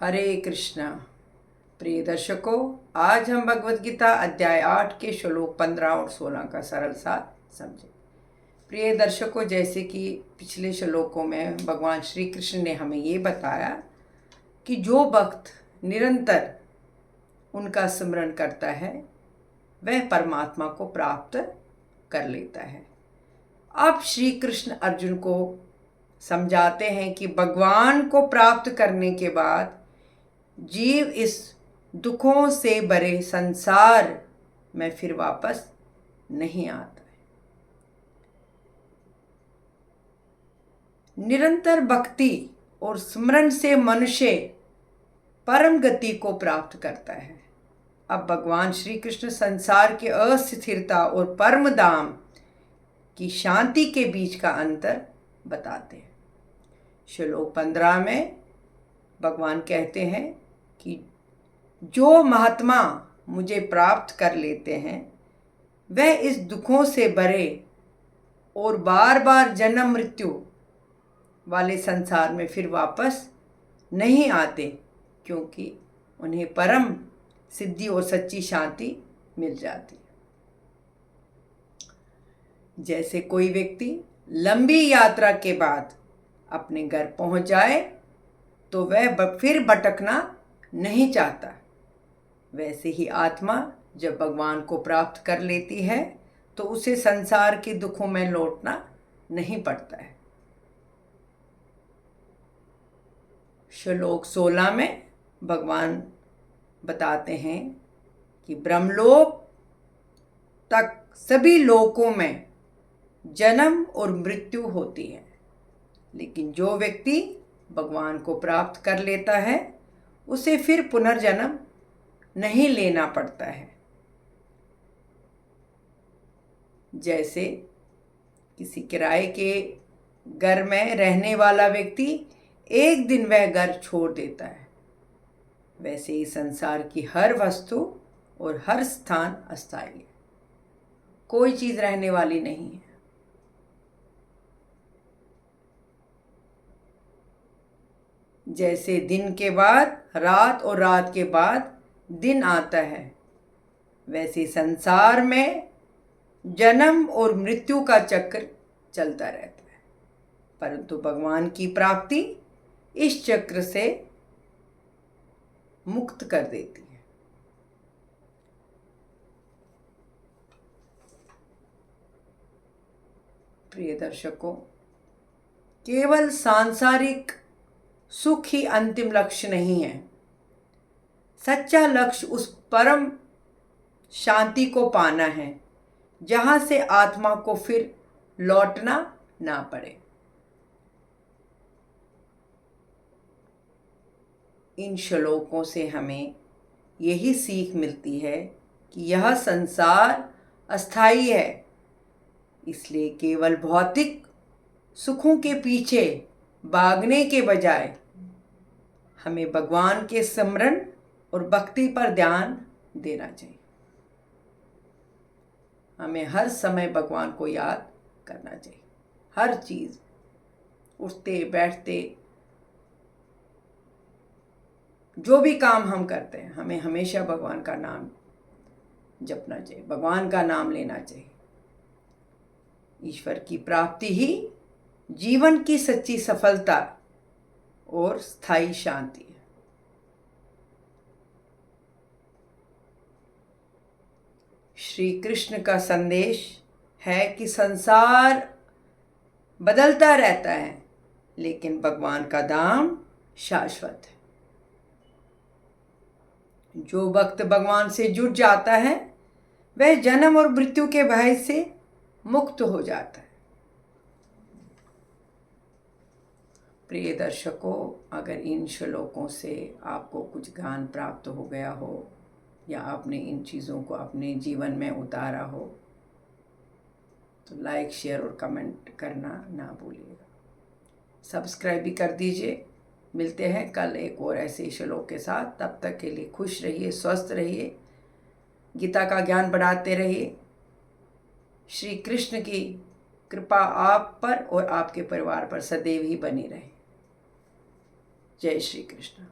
हरे कृष्णा। प्रिय दर्शकों, आज हम भगवद गीता अध्याय 8 के श्लोक 15 और 16 का सरल सार समझें। प्रिय दर्शकों, जैसे कि पिछले श्लोकों में भगवान श्री कृष्ण ने हमें ये बताया कि जो भक्त निरंतर उनका स्मरण करता है वह परमात्मा को प्राप्त कर लेता है। अब श्री कृष्ण अर्जुन को समझाते हैं कि भगवान को प्राप्त करने के बाद जीव इस दुखों से भरे संसार में फिर वापस नहीं आता है। निरंतर भक्ति और स्मरण से मनुष्य परम गति को प्राप्त करता है। अब भगवान श्री कृष्ण संसार के अस्थिरता और परम धाम की शांति के बीच का अंतर बताते हैं। श्लोक 15 में भगवान कहते हैं कि जो महात्मा मुझे प्राप्त कर लेते हैं वह इस दुखों से भरे और बार बार जन्म मृत्यु वाले संसार में फिर वापस नहीं आते, क्योंकि उन्हें परम सिद्धि और सच्ची शांति मिल जाती है। जैसे कोई व्यक्ति लंबी यात्रा के बाद अपने घर पहुंच जाए तो वह फिर भटकना नहीं चाहता, वैसे ही आत्मा जब भगवान को प्राप्त कर लेती है तो उसे संसार के दुखों में लौटना नहीं पड़ता है। श्लोक 16 में भगवान बताते हैं कि ब्रह्मलोक तक सभी लोकों में जन्म और मृत्यु होती है, लेकिन जो व्यक्ति भगवान को प्राप्त कर लेता है उसे फिर पुनर्जन्म नहीं लेना पड़ता है। जैसे किसी किराए के घर में रहने वाला व्यक्ति एक दिन वह घर छोड़ देता है, वैसे ही संसार की हर वस्तु और हर स्थान अस्थायी है, कोई चीज रहने वाली नहीं है। जैसे दिन के बाद रात और रात के बाद दिन आता है, वैसे संसार में जन्म और मृत्यु का चक्र चलता रहता है, परंतु भगवान की प्राप्ति इस चक्र से मुक्त कर देती है। प्रिय दर्शकों, केवल सांसारिक सुख ही अंतिम लक्ष्य नहीं है। सच्चा लक्ष्य उस परम शांति को पाना है जहां से आत्मा को फिर लौटना ना पड़े। इन श्लोकों से हमें यही सीख मिलती है कि यह संसार अस्थायी है, इसलिए केवल भौतिक सुखों के पीछे भागने के बजाय हमें भगवान के स्मरण और भक्ति पर ध्यान देना चाहिए। हमें हर समय भगवान को याद करना चाहिए। हर चीज, उठते बैठते, जो भी काम हम करते हैं, हमें हमेशा भगवान का नाम जपना चाहिए, भगवान का नाम लेना चाहिए। ईश्वर की प्राप्ति ही जीवन की सच्ची सफलता और स्थायी शांति है। श्री कृष्ण का संदेश है कि संसार बदलता रहता है, लेकिन भगवान का धाम शाश्वत है। जो भक्त भगवान से जुड़ जाता है वह जन्म और मृत्यु के भय से मुक्त हो जाता है। प्रिय दर्शकों, अगर इन श्लोकों से आपको कुछ ज्ञान प्राप्त हो गया हो या आपने इन चीज़ों को अपने जीवन में उतारा हो तो लाइक, शेयर और कमेंट करना ना भूलिएगा। सब्सक्राइब भी कर दीजिए। मिलते हैं कल एक और ऐसे श्लोक के साथ। तब तक के लिए खुश रहिए, स्वस्थ रहिए, गीता का ज्ञान बढ़ाते रहिए। श्री कृष्ण की कृपा आप पर और आपके परिवार पर सदैव ही बनी रहे। जय श्री कृष्ण।